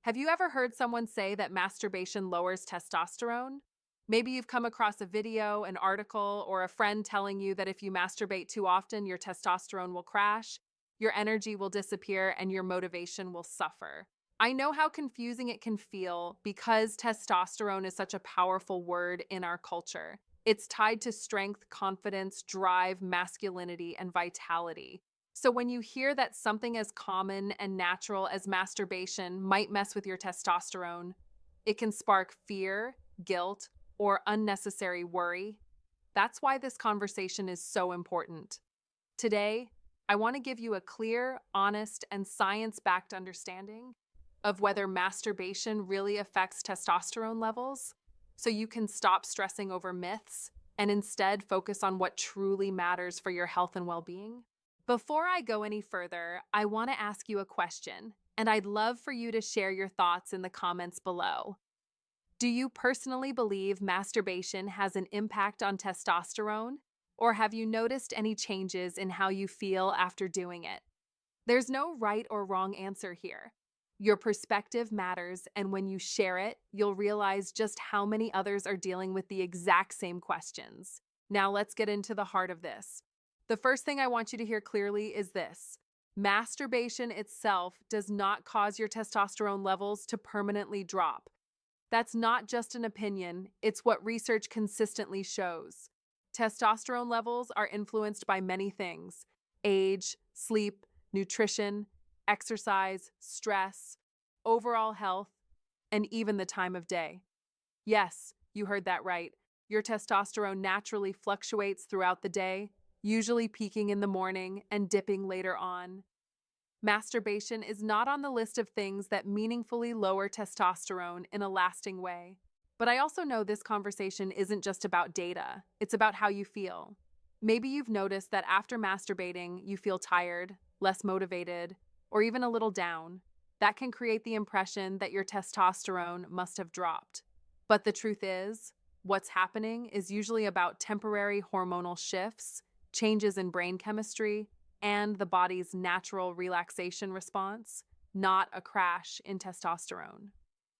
Have you ever heard someone say that masturbation lowers testosterone? Maybe you've come across a video, an article, or a friend telling you that if you masturbate too often, your testosterone will crash, your energy will disappear, and your motivation will suffer. I know how confusing it can feel because testosterone is such a powerful word in our culture. It's tied to strength, confidence, drive, masculinity, and vitality. So when you hear that something as common and natural as masturbation might mess with your testosterone, it can spark fear, guilt, or unnecessary worry. That's why this conversation is so important. Today, I want to give you a clear, honest, and science backed understanding of whether masturbation really affects testosterone levels so you can stop stressing over myths and instead focus on what truly matters for your health and well being. Before I go any further, I want to ask you a question, and I'd love for you to share your thoughts in the comments below. Do you personally believe masturbation has an impact on testosterone? Or have you noticed any changes in how you feel after doing it? There's no right or wrong answer here. Your perspective matters, and when you share it, you'll realize just how many others are dealing with the exact same questions. Now let's get into the heart of this. The first thing I want you to hear clearly is this. Masturbation itself does not cause your testosterone levels to permanently drop. That's not just an opinion, it's what research consistently shows. Testosterone levels are influenced by many things: age, sleep, nutrition, exercise, stress, overall health, and even the time of day. Yes, you heard that right. Your testosterone naturally fluctuates throughout the day, usually peaking in the morning and dipping later on. Masturbation is not on the list of things that meaningfully lower testosterone in a lasting way. But I also know this conversation isn't just about data, it's about how you feel. Maybe you've noticed that after masturbating, you feel tired, less motivated, or even a little down. That can create the impression that your testosterone must have dropped. But the truth is, what's happening is usually about temporary hormonal shifts, changes in brain chemistry, and the body's natural relaxation response, not a crash in testosterone.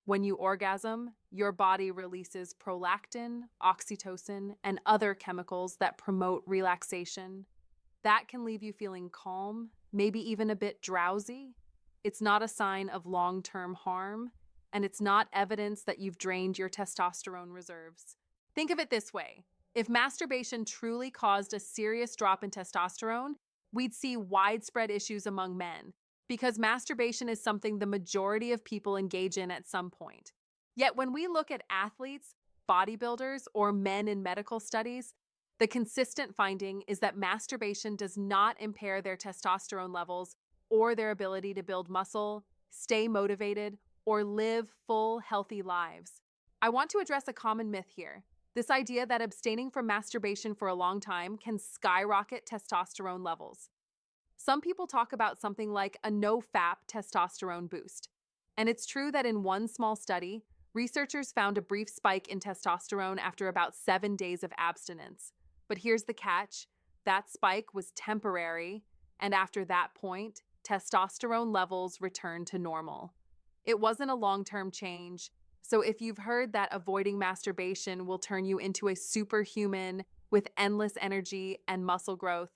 When you orgasm, your body releases prolactin, oxytocin, and other chemicals that promote relaxation. That can leave you feeling calm, maybe even a bit drowsy. It's not a sign of long-term harm, and it's not evidence that you've drained your testosterone reserves. Think of it this way. If masturbation truly caused a serious drop in testosterone, we'd see widespread issues among men, because masturbation is something the majority of people engage in at some point. Yet when we look at athletes, bodybuilders, or men in medical studies, the consistent finding is that masturbation does not impair their testosterone levels or their ability to build muscle, stay motivated, or live full, healthy lives. I want to address a common myth here. This idea that abstaining from masturbation for a long time can skyrocket testosterone levels. Some people talk about something like a no-fap testosterone boost. And it's true that in one small study, researchers found a brief spike in testosterone after about 7 days of abstinence. But here's the catch: that spike was temporary, and after that point, testosterone levels returned to normal. It wasn't a long-term change, so if you've heard that avoiding masturbation will turn you into a superhuman with endless energy and muscle growth,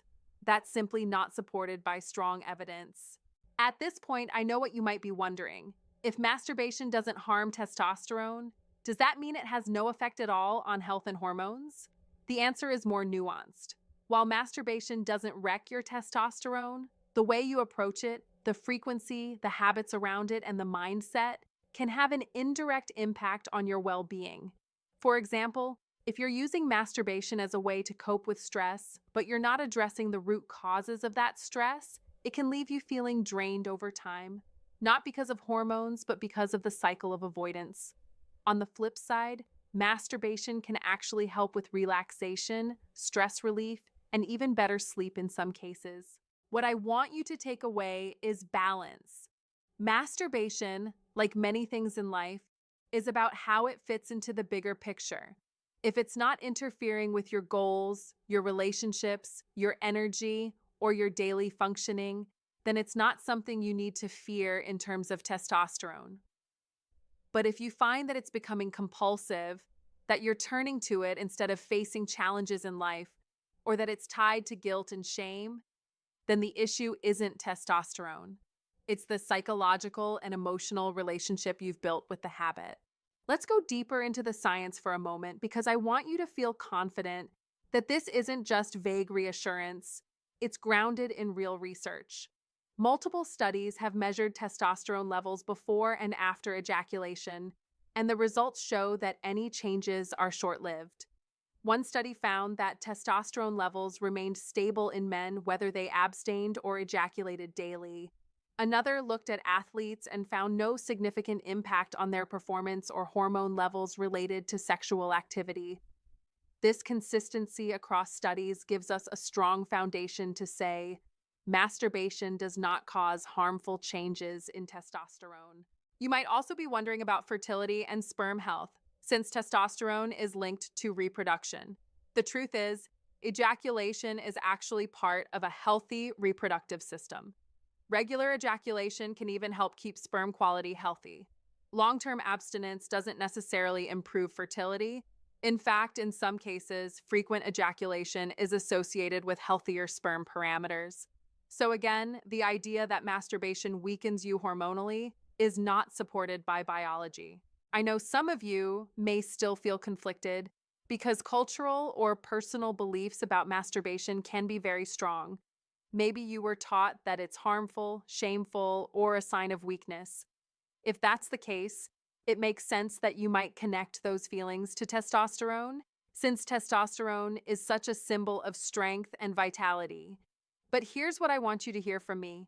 that's simply not supported by strong evidence. At this point, I know what you might be wondering. If masturbation doesn't harm testosterone, does that mean it has no effect at all on health and hormones? The answer is more nuanced. While masturbation doesn't wreck your testosterone, the way you approach it, the frequency, the habits around it, and the mindset can have an indirect impact on your well-being. For example, if you're using masturbation as a way to cope with stress, but you're not addressing the root causes of that stress, it can leave you feeling drained over time, not because of hormones, but because of the cycle of avoidance. On the flip side, masturbation can actually help with relaxation, stress relief, and even better sleep in some cases. What I want you to take away is balance. Masturbation, like many things in life, is about how it fits into the bigger picture. If it's not interfering with your goals, your relationships, your energy, or your daily functioning, then it's not something you need to fear in terms of testosterone. But if you find that it's becoming compulsive, that you're turning to it instead of facing challenges in life, or that it's tied to guilt and shame, then the issue isn't testosterone. It's the psychological and emotional relationship you've built with the habit. Let's go deeper into the science for a moment because I want you to feel confident that this isn't just vague reassurance, it's grounded in real research. Multiple studies have measured testosterone levels before and after ejaculation, and the results show that any changes are short lived. One study found that testosterone levels remained stable in men whether they abstained or ejaculated daily. Another looked at athletes and found no significant impact on their performance or hormone levels related to sexual activity. This consistency across studies gives us a strong foundation to say masturbation does not cause harmful changes in testosterone. You might also be wondering about fertility and sperm health, since testosterone is linked to reproduction. The truth is, ejaculation is actually part of a healthy reproductive system. Regular ejaculation can even help keep sperm quality healthy. Long-term abstinence doesn't necessarily improve fertility. In fact, in some cases, frequent ejaculation is associated with healthier sperm parameters. So again, the idea that masturbation weakens you hormonally is not supported by biology. I know some of you may still feel conflicted because cultural or personal beliefs about masturbation can be very strong. Maybe you were taught that it's harmful, shameful, or a sign of weakness. If that's the case, it makes sense that you might connect those feelings to testosterone, since testosterone is such a symbol of strength and vitality. But here's what I want you to hear from me.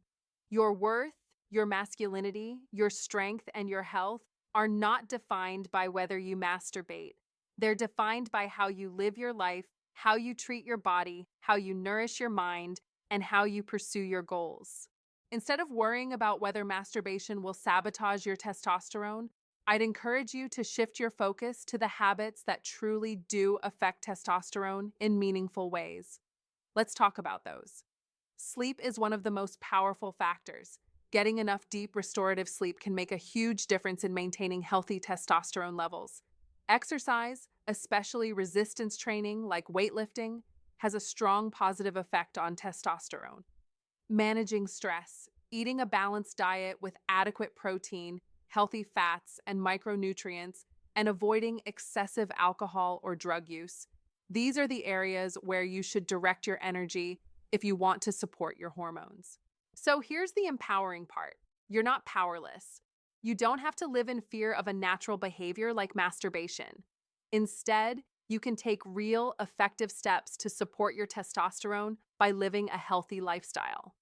Your worth, your masculinity, your strength, and your health are not defined by whether you masturbate. They're defined by how you live your life, how you treat your body, how you nourish your mind, and how you pursue your goals. Instead of worrying about whether masturbation will sabotage your testosterone, I'd encourage you to shift your focus to the habits that truly do affect testosterone in meaningful ways. Let's talk about those. Sleep is one of the most powerful factors. Getting enough deep restorative sleep can make a huge difference in maintaining healthy testosterone levels. Exercise, especially resistance training like weightlifting, has a strong positive effect on testosterone. Managing stress, eating a balanced diet with adequate protein, healthy fats, and micronutrients, and avoiding excessive alcohol or drug use. These are the areas where you should direct your energy if you want to support your hormones. So here's the empowering part. You're not powerless. You don't have to live in fear of a natural behavior like masturbation. Instead, you can take real, effective steps to support your testosterone by living a healthy lifestyle.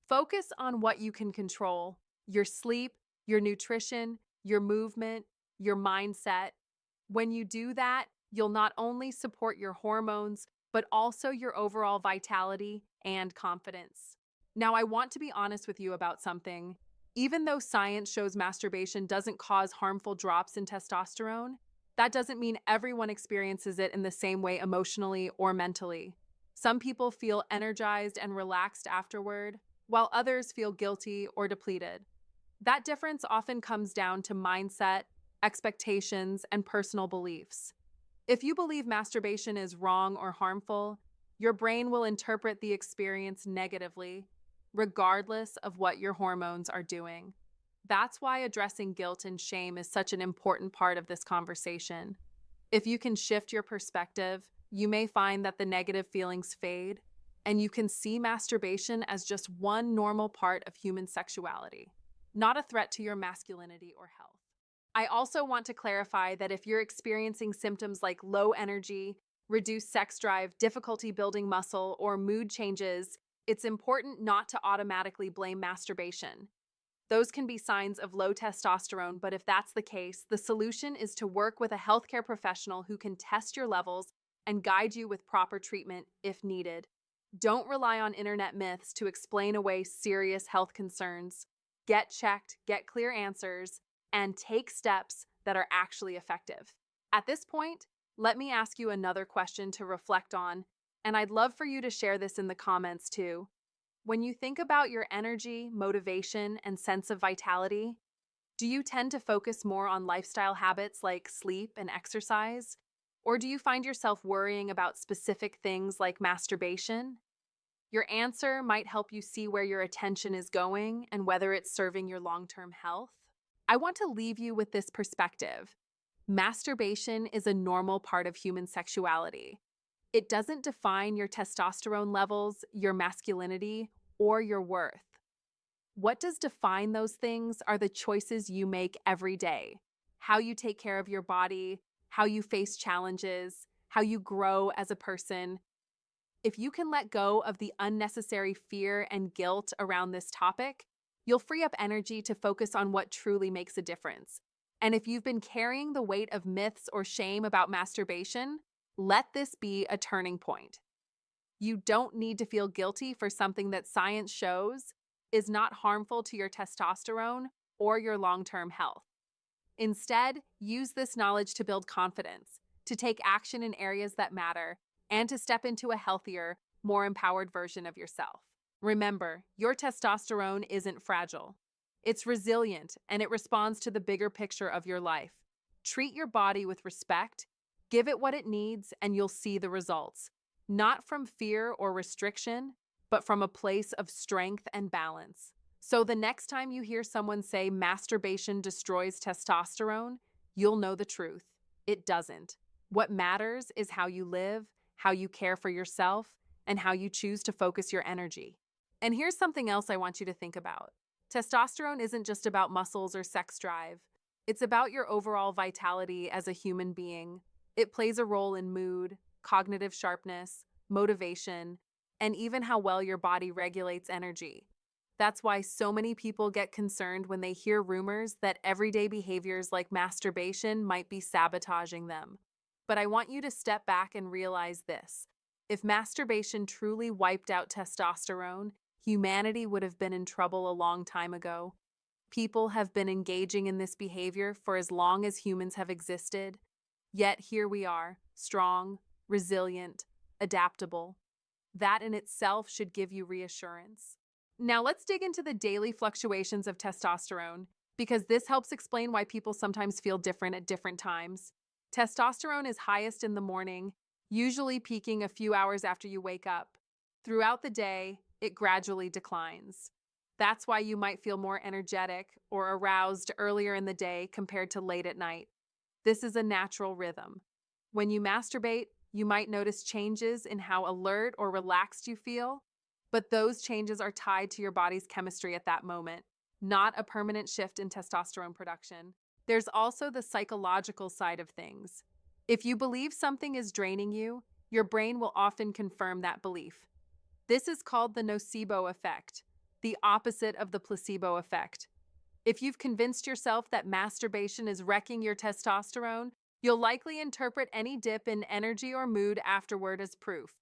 Focus on what you can control: your sleep, your nutrition, your movement, your mindset. When you do that, you'll not only support your hormones, but also your overall vitality and confidence. Now, I want to be honest with you about something. Even though science shows masturbation doesn't cause harmful drops in testosterone, that doesn't mean everyone experiences it in the same way emotionally or mentally. Some people feel energized and relaxed afterward, while others feel guilty or depleted. That difference often comes down to mindset, expectations, and personal beliefs. If you believe masturbation is wrong or harmful, your brain will interpret the experience negatively, regardless of what your hormones are doing. That's why addressing guilt and shame is such an important part of this conversation. If you can shift your perspective, you may find that the negative feelings fade, and you can see masturbation as just one normal part of human sexuality, not a threat to your masculinity or health. I also want to clarify that if you're experiencing symptoms like low energy, reduced sex drive, difficulty building muscle, or mood changes, it's important not to automatically blame masturbation. Those can be signs of low testosterone, but if that's the case, the solution is to work with a healthcare professional who can test your levels and guide you with proper treatment if needed. Don't rely on internet myths to explain away serious health concerns. Get checked, get clear answers, and take steps that are actually effective. At this point, let me ask you another question to reflect on, and I'd love for you to share this in the comments too. When you think about your energy, motivation, and sense of vitality, Do you tend to focus more on lifestyle habits like sleep and exercise? Or do you find yourself worrying about specific things like masturbation? Your answer might help you see where your attention is going and whether it's serving your long term health. I want to leave you with this perspective. Masturbation is a normal part of human sexuality. It doesn't define your testosterone levels, your masculinity, or your worth. What does define those things are the choices you make every day, how you take care of your body, how you face challenges, how you grow as a person. If you can let go of the unnecessary fear and guilt around this topic, you'll free up energy to focus on what truly makes a difference. And if you've been carrying the weight of myths or shame about masturbation, let this be a turning point. You don't need to feel guilty for something that science shows is not harmful to your testosterone or your long-term health. Instead, use this knowledge to build confidence, to take action in areas that matter, and to step into a healthier, more empowered version of yourself. Remember, your testosterone isn't fragile. It's resilient and it responds to the bigger picture of your life. Treat your body with respect, give it what it needs, and you'll see the results. Not from fear or restriction, but from a place of strength and balance. So the next time you hear someone say masturbation destroys testosterone, you'll know the truth. It doesn't. What matters is how you live, how you care for yourself, and how you choose to focus your energy. And here's something else I want you to think about. Testosterone isn't just about muscles or sex drive. It's about your overall vitality as a human being. It plays a role in mood, cognitive sharpness, motivation, and even how well your body regulates energy. That's why so many people get concerned when they hear rumors that everyday behaviors like masturbation might be sabotaging them. But I want you to step back and realize this. If masturbation truly wiped out testosterone, humanity would have been in trouble a long time ago. People have been engaging in this behavior for as long as humans have existed. Yet here we are, strong, resilient, adaptable. That in itself should give you reassurance. Now let's dig into the daily fluctuations of testosterone, because this helps explain why people sometimes feel different at different times. Testosterone is highest in the morning, usually peaking a few hours after you wake up. Throughout the day, it gradually declines. That's why you might feel more energetic or aroused earlier in the day compared to late at night. This is a natural rhythm. When you masturbate, you might notice changes in how alert or relaxed you feel, but those changes are tied to your body's chemistry at that moment, not a permanent shift in testosterone production. There's also the psychological side of things. If you believe something is draining you, your brain will often confirm that belief. This is called the nocebo effect, the opposite of the placebo effect. If you've convinced yourself that masturbation is wrecking your testosterone, you'll likely interpret any dip in energy or mood afterward as proof.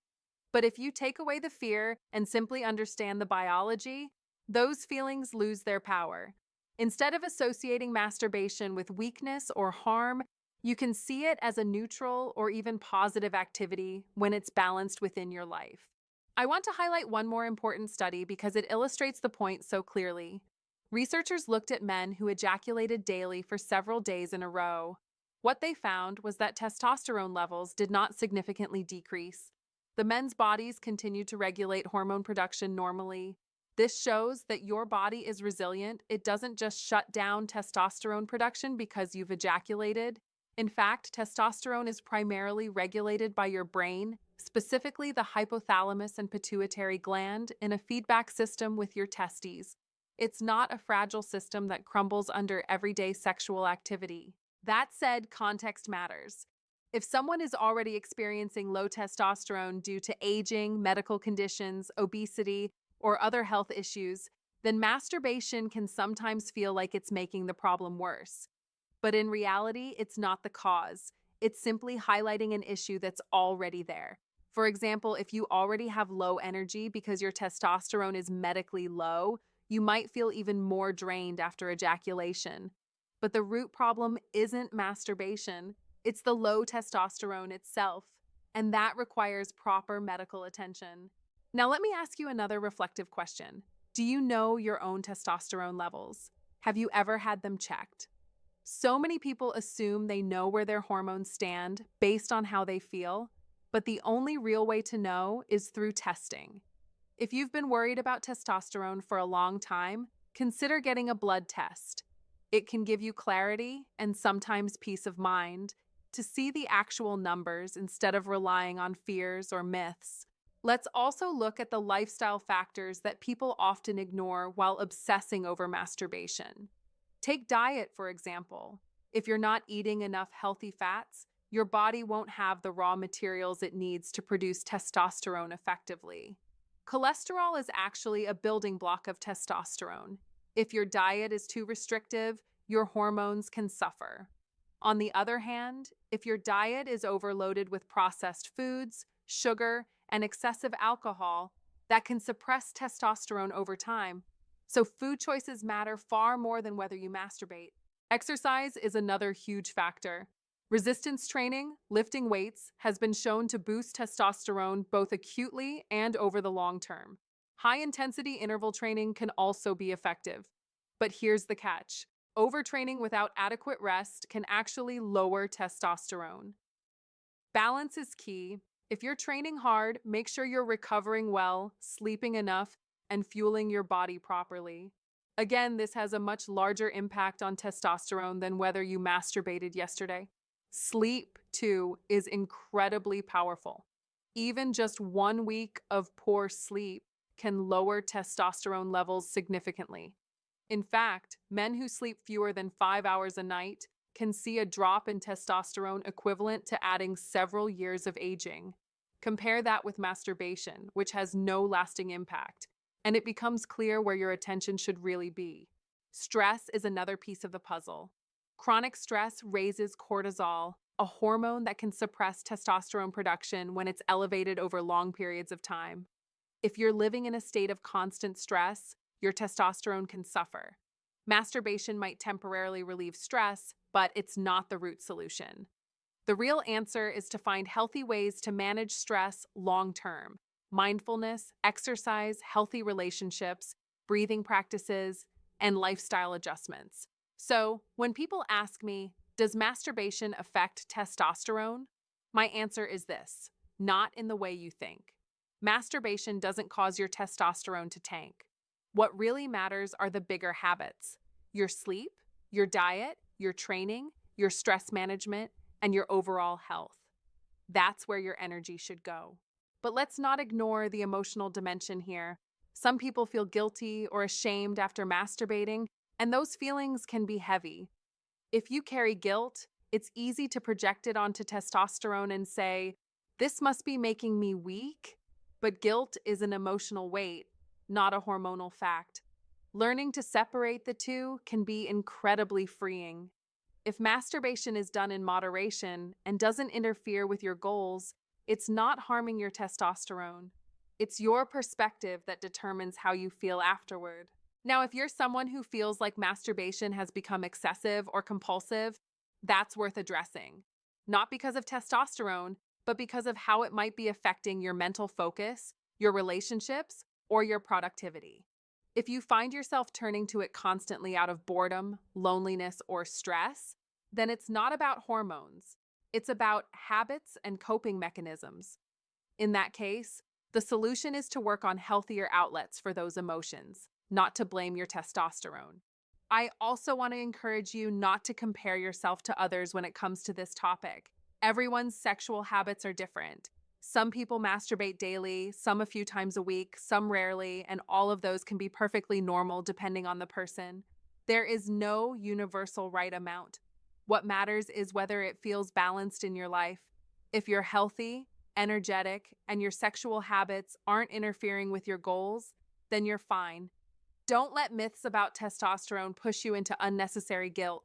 But if you take away the fear and simply understand the biology, those feelings lose their power. Instead of associating masturbation with weakness or harm, you can see it as a neutral or even positive activity when it's balanced within your life. I want to highlight one more important study because it illustrates the point so clearly. Researchers looked at men who ejaculated daily for several days in a row. What they found was that testosterone levels did not significantly decrease. The men's bodies continued to regulate hormone production normally. This shows that your body is resilient. It doesn't just shut down testosterone production because you've ejaculated. In fact, testosterone is primarily regulated by your brain, specifically the hypothalamus and pituitary gland, in a feedback system with your testes. It's not a fragile system that crumbles under everyday sexual activity. That said, context matters. If someone is already experiencing low testosterone due to aging, medical conditions, obesity, or other health issues, then masturbation can sometimes feel like it's making the problem worse. But in reality, it's not the cause. It's simply highlighting an issue that's already there. For example, if you already have low energy because your testosterone is medically low, you might feel even more drained after ejaculation. But the root problem isn't masturbation. It's the low testosterone itself, and that requires proper medical attention. Now, let me ask you another reflective question. Do you know your own testosterone levels? Have you ever had them checked? So many people assume they know where their hormones stand based on how they feel, but the only real way to know is through testing. If you've been worried about testosterone for a long time, consider getting a blood test. It can give you clarity and sometimes peace of mind to see the actual numbers instead of relying on fears or myths. Let's also look at the lifestyle factors that people often ignore while obsessing over masturbation. Take diet, for example. If you're not eating enough healthy fats, your body won't have the raw materials it needs to produce testosterone effectively. Cholesterol is actually a building block of testosterone. If your diet is too restrictive, your hormones can suffer. On the other hand, if your diet is overloaded with processed foods, sugar, and excessive alcohol, that can suppress testosterone over time. So food choices matter far more than whether you masturbate. Exercise is another huge factor. Resistance training, lifting weights, has been shown to boost testosterone both acutely and over the long term. High-intensity interval training can also be effective. But here's the catch. Overtraining without adequate rest can actually lower testosterone. Balance is key. If you're training hard, make sure you're recovering well, sleeping enough, and fueling your body properly. Again, this has a much larger impact on testosterone than whether you masturbated yesterday. Sleep, too, is incredibly powerful. Even just 1 week of poor sleep can lower testosterone levels significantly. In fact, men who sleep fewer than 5 hours a night can see a drop in testosterone equivalent to adding several years of aging. Compare that with masturbation, which has no lasting impact, and it becomes clear where your attention should really be. Stress is another piece of the puzzle. Chronic stress raises cortisol, a hormone that can suppress testosterone production when it's elevated over long periods of time. If you're living in a state of constant stress, your testosterone can suffer. Masturbation might temporarily relieve stress, but it's not the root solution. The real answer is to find healthy ways to manage stress long term. Mindfulness, exercise, healthy relationships, breathing practices, and lifestyle adjustments. So, when people ask me, does masturbation affect testosterone? My answer is this: not in the way you think. Masturbation doesn't cause your testosterone to tank. What really matters are the bigger habits: your sleep, your diet, your training, your stress management, and your overall health. That's where your energy should go. But let's not ignore the emotional dimension here. Some people feel guilty or ashamed after masturbating, and those feelings can be heavy. If you carry guilt, it's easy to project it onto testosterone and say, "This must be making me weak." But guilt is an emotional weight, not a hormonal fact. Learning to separate the two can be incredibly freeing. If masturbation is done in moderation and doesn't interfere with your goals, it's not harming your testosterone. It's your perspective that determines how you feel afterward. Now, if you're someone who feels like masturbation has become excessive or compulsive, that's worth addressing. Not because of testosterone, but because of how it might be affecting your mental focus, your relationships, or your productivity. If you find yourself turning to it constantly out of boredom, loneliness, or stress, then it's not about hormones. It's about habits and coping mechanisms. In that case, the solution is to work on healthier outlets for those emotions, not to blame your testosterone. I also want to encourage you not to compare yourself to others when it comes to this topic. Everyone's sexual habits are different. Some people masturbate daily, some a few times a week, some rarely, and all of those can be perfectly normal depending on the person. There is no universal right amount. What matters is whether it feels balanced in your life. If you're healthy, energetic, and your sexual habits aren't interfering with your goals, then you're fine. Don't let myths about testosterone push you into unnecessary guilt.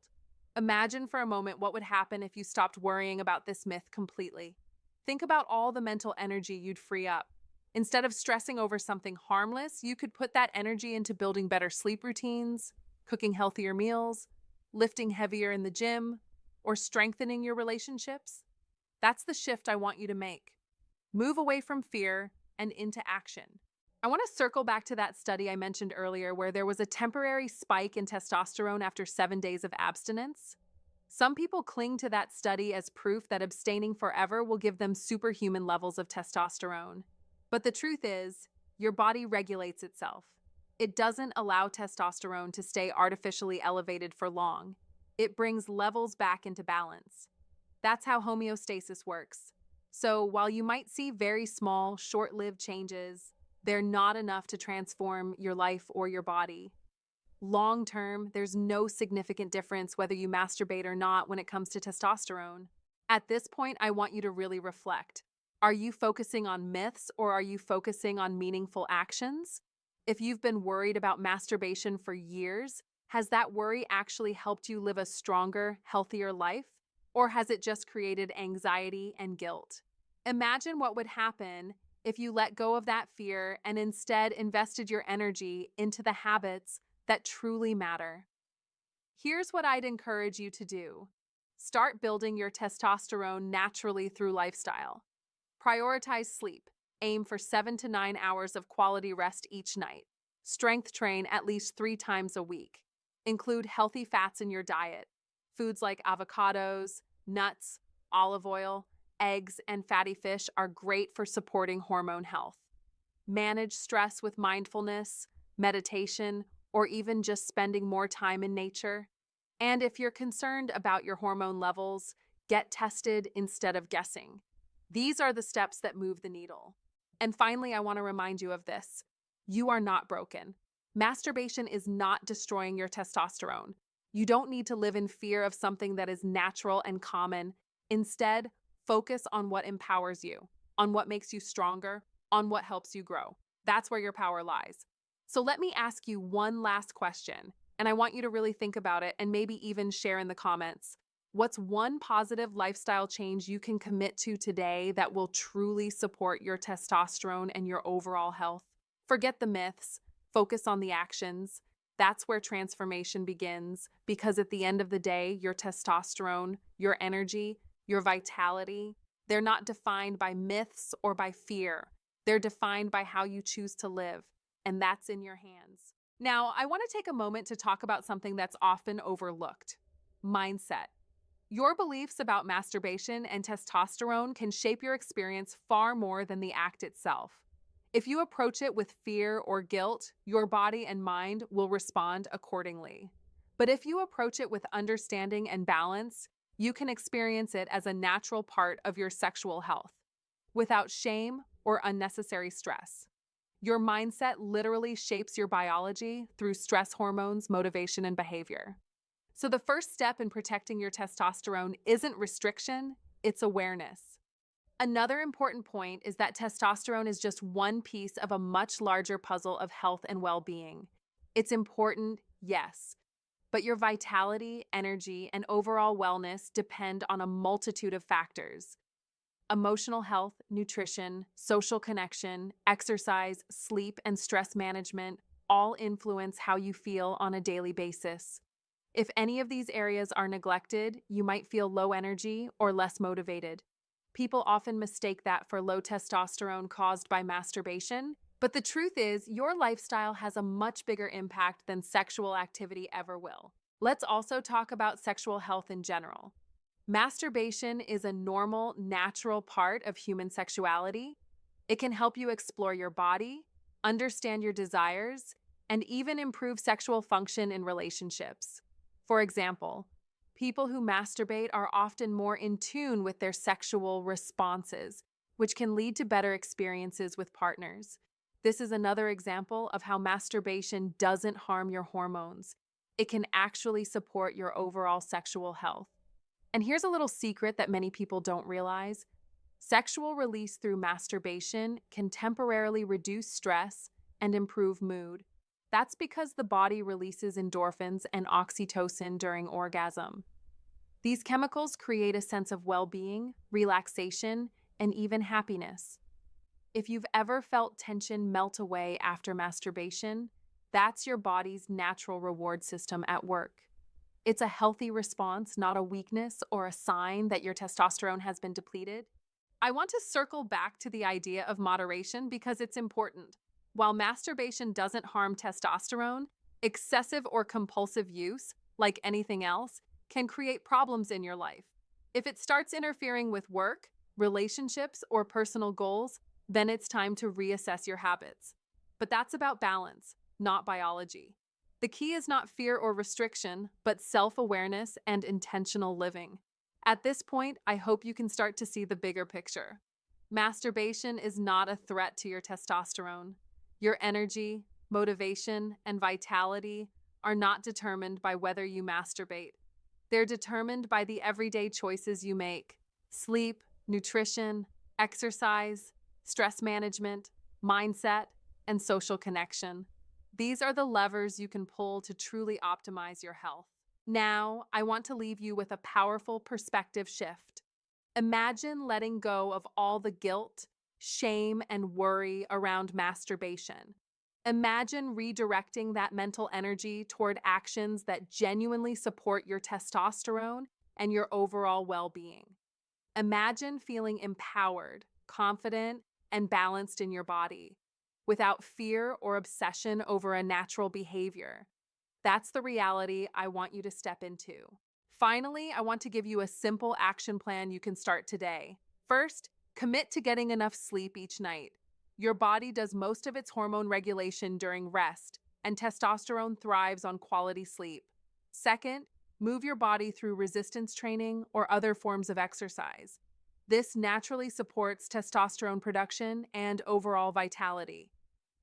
Imagine for a moment what would happen if you stopped worrying about this myth completely. Think about all the mental energy you'd free up. Instead of stressing over something harmless, you could put that energy into building better sleep routines, cooking healthier meals, lifting heavier in the gym, or strengthening your relationships. That's the shift I want you to make. Move away from fear and into action. I want to circle back to that study I mentioned earlier where there was a temporary spike in testosterone after 7 days of abstinence. Some people cling to that study as proof that abstaining forever will give them superhuman levels of testosterone. But the truth is, your body regulates itself. It doesn't allow testosterone to stay artificially elevated for long. It brings levels back into balance. That's how homeostasis works. So while you might see very small, short-lived changes, they're not enough to transform your life or your body. Long term, there's no significant difference whether you masturbate or not when it comes to testosterone. At this point, I want you to really reflect. Are you focusing on myths or are you focusing on meaningful actions? If you've been worried about masturbation for years, has that worry actually helped you live a stronger, healthier life? Or has it just created anxiety and guilt? Imagine what would happen if you let go of that fear and instead invested your energy into the habits that truly matter. Here's what I'd encourage you to do. Start building your testosterone naturally through lifestyle. Prioritize sleep. Aim for 7 to 9 hours of quality rest each night. Strength train at least 3 times a week. Include healthy fats in your diet. Foods like avocados, nuts, olive oil, eggs, and fatty fish are great for supporting hormone health. Manage stress with mindfulness, meditation, or even just spending more time in nature. And if you're concerned about your hormone levels, get tested instead of guessing. These are the steps that move the needle. And finally, I want to remind you of this. You are not broken. Masturbation is not destroying your testosterone. You don't need to live in fear of something that is natural and common. Instead, focus on what empowers you, on what makes you stronger, on what helps you grow. That's where your power lies. So let me ask you one last question, and I want you to really think about it and maybe even share in the comments. What's one positive lifestyle change you can commit to today that will truly support your testosterone and your overall health? Forget the myths, focus on the actions. That's where transformation begins, because at the end of the day, your testosterone, your energy, your vitality, they're not defined by myths or by fear. They're defined by how you choose to live, and that's in your hands. Now, I want to take a moment to talk about something that's often overlooked: mindset. Your beliefs about masturbation and testosterone can shape your experience far more than the act itself. If you approach it with fear or guilt, your body and mind will respond accordingly. But if you approach it with understanding and balance, you can experience it as a natural part of your sexual health, without shame or unnecessary stress. Your mindset literally shapes your biology through stress hormones, motivation, and behavior. So the first step in protecting your testosterone isn't restriction, it's awareness. Another important point is that testosterone is just one piece of a much larger puzzle of health and well-being. It's important, yes, but your vitality, energy, and overall wellness depend on a multitude of factors. Emotional health, nutrition, social connection, exercise, sleep, and stress management all influence how you feel on a daily basis. If any of these areas are neglected, you might feel low energy or less motivated. People often mistake that for low testosterone caused by masturbation, but the truth is your lifestyle has a much bigger impact than sexual activity ever will. Let's also talk about sexual health in general. Masturbation is a normal, natural part of human sexuality. It can help you explore your body, understand your desires, and even improve sexual function in relationships. For example, people who masturbate are often more in tune with their sexual responses, which can lead to better experiences with partners. This is another example of how masturbation doesn't harm your hormones. It can actually support your overall sexual health. And here's a little secret that many people don't realize. Sexual release through masturbation can temporarily reduce stress and improve mood. That's because the body releases endorphins and oxytocin during orgasm. These chemicals create a sense of well-being, relaxation, and even happiness. If you've ever felt tension melt away after masturbation, that's your body's natural reward system at work. It's a healthy response, not a weakness or a sign that your testosterone has been depleted. I want to circle back to the idea of moderation because it's important. While masturbation doesn't harm testosterone, excessive or compulsive use, like anything else, can create problems in your life. If it starts interfering with work, relationships, or personal goals, then it's time to reassess your habits. But that's about balance, not biology. The key is not fear or restriction, but self awareness and intentional living. At this point, I hope you can start to see the bigger picture. Masturbation is not a threat to your testosterone. Your energy, motivation, and vitality are not determined by whether you masturbate. They're determined by the everyday choices you make: sleep, nutrition, exercise, stress management, mindset, and social connection. These are the levers you can pull to truly optimize your health. Now, I want to leave you with a powerful perspective shift. Imagine letting go of all the guilt, shame, and worry around masturbation. Imagine redirecting that mental energy toward actions that genuinely support your testosterone and your overall well being. Imagine feeling empowered, confident, and balanced in your body, without fear or obsession over a natural behavior. That's the reality I want you to step into. Finally, I want to give you a simple action plan you can start today. First, commit to getting enough sleep each night. Your body does most of its hormone regulation during rest, and testosterone thrives on quality sleep. Second, move your body through resistance training or other forms of exercise. This naturally supports testosterone production and overall vitality.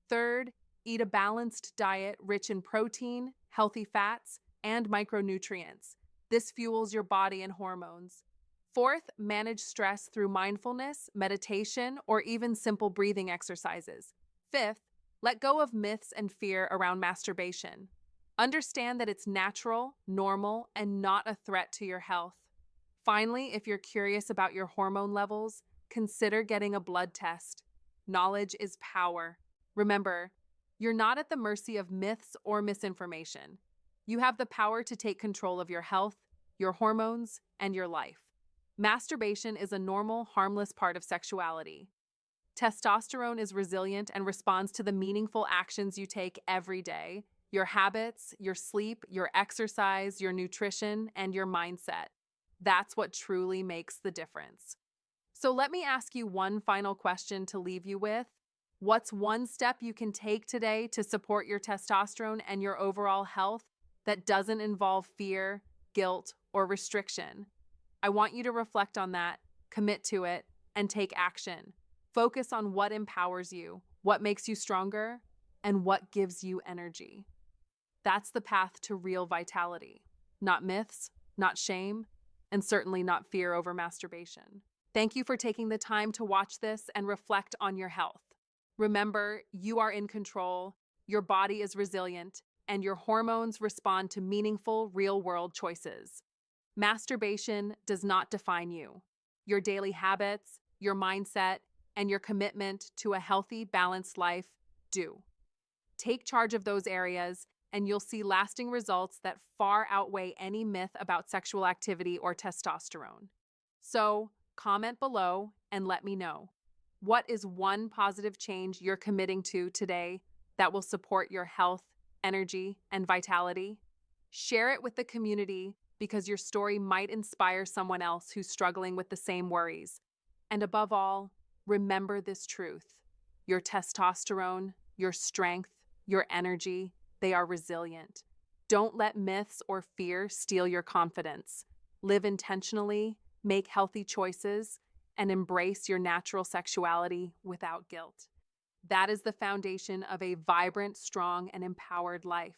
Third, eat a balanced diet rich in protein, healthy fats, and micronutrients. This fuels your body and hormones. Fourth, manage stress through mindfulness, meditation, or even simple breathing exercises. Fifth, let go of myths and fear around masturbation. Understand that it's natural, normal, and not a threat to your health. Finally, if you're curious about your hormone levels, consider getting a blood test. Knowledge is power. Remember, you're not at the mercy of myths or misinformation. You have the power to take control of your health, your hormones, and your life. Masturbation is a normal, harmless part of sexuality. Testosterone is resilient and responds to the meaningful actions you take every day: your habits, your sleep, your exercise, your nutrition, and your mindset. That's what truly makes the difference. So let me ask you one final question to leave you with. What's one step you can take today to support your testosterone and your overall health that doesn't involve fear, guilt, or restriction? I want you to reflect on that, commit to it, and take action. Focus on what empowers you, what makes you stronger, and what gives you energy. That's the path to real vitality. Not myths, not shame, and certainly not fear over masturbation. Thank you for taking the time to watch this and reflect on your health. Remember, you are in control, your body is resilient, and your hormones respond to meaningful, real-world choices. Masturbation does not define you. Your daily habits, your mindset, and your commitment to a healthy, balanced life do. Take charge of those areas, and you'll see lasting results that far outweigh any myth about sexual activity or testosterone. So, comment below and let me know. What is one positive change you're committing to today that will support your health, energy, and vitality? Share it with the community because your story might inspire someone else who's struggling with the same worries. And above all, remember this truth: your testosterone, your strength, your energy, they are resilient. Don't let myths or fear steal your confidence. Live intentionally, make healthy choices, and embrace your natural sexuality without guilt. That is the foundation of a vibrant, strong, and empowered life.